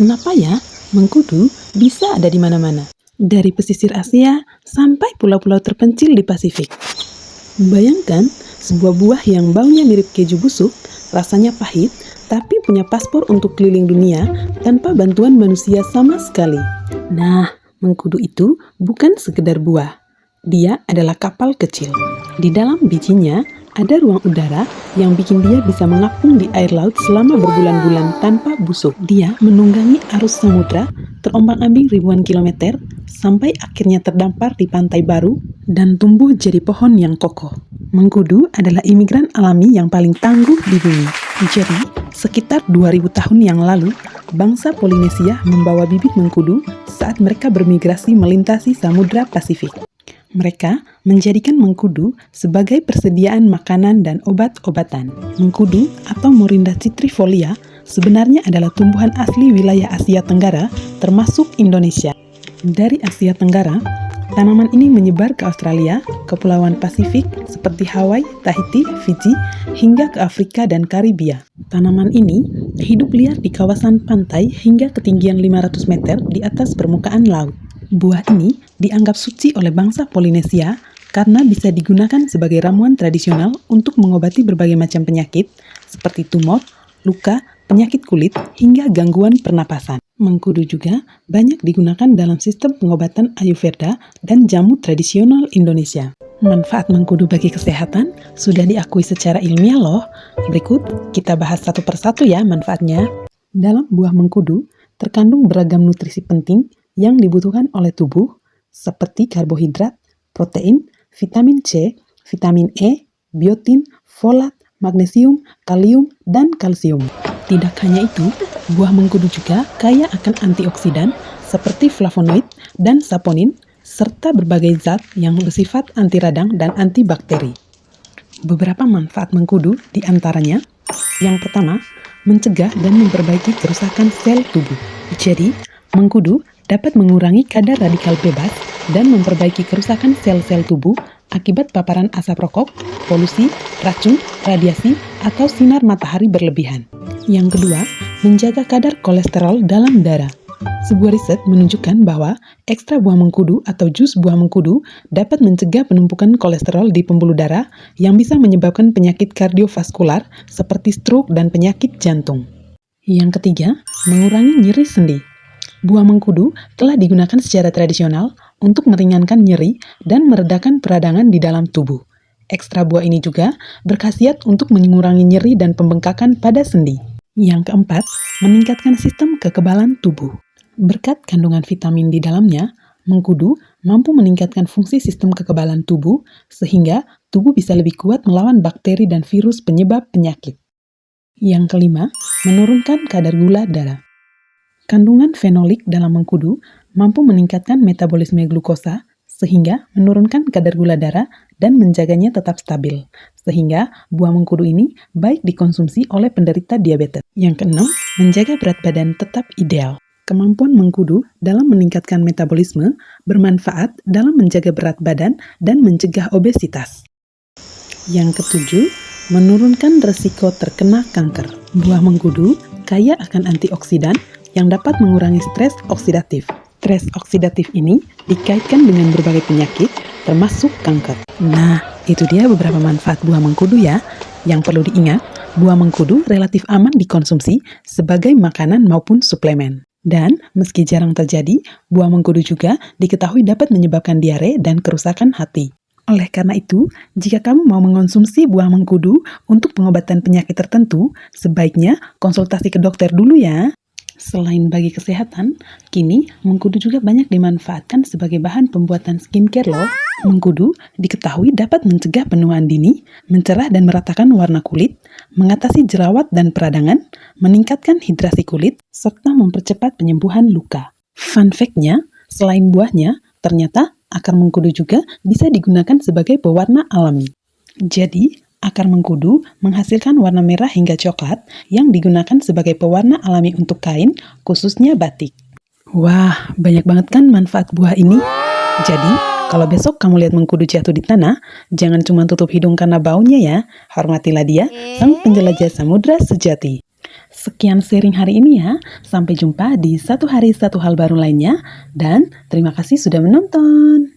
Kenapa ya mengkudu bisa ada di mana-mana? Dari pesisir Asia sampai pulau-pulau terpencil di Pasifik. Bayangkan sebuah buah yang baunya mirip keju busuk, rasanya pahit, tapi punya paspor untuk keliling dunia tanpa bantuan manusia sama sekali. Nah, mengkudu itu bukan sekedar buah. Dia adalah kapal kecil. Di dalam bijinya ada ruang udara yang bikin dia bisa mengapung di air laut selama berbulan-bulan tanpa busuk. Dia menunggangi arus samudra, terombang-ambing ribuan kilometer, sampai akhirnya terdampar di pantai baru dan tumbuh jadi pohon yang kokoh. Mengkudu adalah imigran alami yang paling tangguh di bumi. Jadi, sekitar 2000 tahun yang lalu, bangsa Polinesia membawa bibit mengkudu saat mereka bermigrasi melintasi Samudra Pasifik. Mereka menjadikan mengkudu sebagai persediaan makanan dan obat-obatan. Mengkudu atau Morinda citrifolia sebenarnya adalah tumbuhan asli wilayah Asia Tenggara, termasuk Indonesia. Dari Asia Tenggara, tanaman ini menyebar ke Australia, Kepulauan Pasifik seperti Hawaii, Tahiti, Fiji, hingga ke Afrika dan Karibia. Tanaman ini hidup liar di kawasan pantai hingga ketinggian 500 meter di atas permukaan laut. Buah ini dianggap suci oleh bangsa Polinesia karena bisa digunakan sebagai ramuan tradisional untuk mengobati berbagai macam penyakit seperti tumor, luka, penyakit kulit, hingga gangguan pernapasan. Mengkudu juga banyak digunakan dalam sistem pengobatan Ayurveda dan jamu tradisional Indonesia. Manfaat mengkudu bagi kesehatan sudah diakui secara ilmiah loh. Berikut kita bahas satu persatu ya manfaatnya. Dalam buah mengkudu terkandung beragam nutrisi penting yang dibutuhkan oleh tubuh seperti karbohidrat, protein, vitamin C, vitamin E, biotin, folat, magnesium, kalium, dan kalsium. Tidak hanya itu, buah mengkudu juga kaya akan antioksidan seperti flavonoid dan saponin, serta berbagai zat yang bersifat anti radang dan antibakteri. Beberapa manfaat mengkudu diantaranya, yang pertama, mencegah dan memperbaiki kerusakan sel tubuh. Jadi, mengkudu dapat mengurangi kadar radikal bebas dan memperbaiki kerusakan sel-sel tubuh akibat paparan asap rokok, polusi, racun, radiasi, atau sinar matahari berlebihan. Yang kedua, menjaga kadar kolesterol dalam darah. Sebuah riset menunjukkan bahwa ekstra buah mengkudu atau jus buah mengkudu dapat mencegah penumpukan kolesterol di pembuluh darah yang bisa menyebabkan penyakit kardiovaskular seperti stroke dan penyakit jantung. Yang ketiga, mengurangi nyeri sendi. Buah mengkudu telah digunakan secara tradisional untuk meringankan nyeri dan meredakan peradangan di dalam tubuh. Ekstra buah ini juga berkhasiat untuk mengurangi nyeri dan pembengkakan pada sendi. Yang keempat, meningkatkan sistem kekebalan tubuh. Berkat kandungan vitamin di dalamnya, mengkudu mampu meningkatkan fungsi sistem kekebalan tubuh sehingga tubuh bisa lebih kuat melawan bakteri dan virus penyebab penyakit. Yang kelima, menurunkan kadar gula darah. Kandungan fenolik dalam mengkudu mampu meningkatkan metabolisme glukosa sehingga menurunkan kadar gula darah dan menjaganya tetap stabil. Sehingga buah mengkudu ini baik dikonsumsi oleh penderita diabetes. Yang keenam, menjaga berat badan tetap ideal. Kemampuan mengkudu dalam meningkatkan metabolisme bermanfaat dalam menjaga berat badan dan mencegah obesitas. Yang ketujuh, menurunkan resiko terkena kanker. Buah mengkudu kaya akan antioksidan yang dapat mengurangi stres oksidatif. Stres oksidatif ini dikaitkan dengan berbagai penyakit, termasuk kanker. Nah, itu dia beberapa manfaat buah mengkudu ya. Yang perlu diingat, buah mengkudu relatif aman dikonsumsi sebagai makanan maupun suplemen. Dan, meski jarang terjadi, buah mengkudu juga diketahui dapat menyebabkan diare dan kerusakan hati. Oleh karena itu, jika kamu mau mengonsumsi buah mengkudu untuk pengobatan penyakit tertentu, sebaiknya konsultasi ke dokter dulu ya. Selain bagi kesehatan, kini mengkudu juga banyak dimanfaatkan sebagai bahan pembuatan skincare loh. Mengkudu diketahui dapat mencegah penuaan dini, mencerah dan meratakan warna kulit, mengatasi jerawat dan peradangan, meningkatkan hidrasi kulit, serta mempercepat penyembuhan luka. Fun fact-nya, selain buahnya, ternyata akar mengkudu juga bisa digunakan sebagai pewarna alami. Jadi, akar mengkudu menghasilkan warna merah hingga coklat yang digunakan sebagai pewarna alami untuk kain, khususnya batik. Wah, banyak banget kan manfaat buah ini? Jadi, kalau besok kamu lihat mengkudu jatuh di tanah, jangan cuma tutup hidung karena baunya ya. Hormatilah dia, sang penjelajah samudra sejati. Sekian sharing hari ini ya. Sampai jumpa di satu hari satu hal baru lainnya. Dan terima kasih sudah menonton.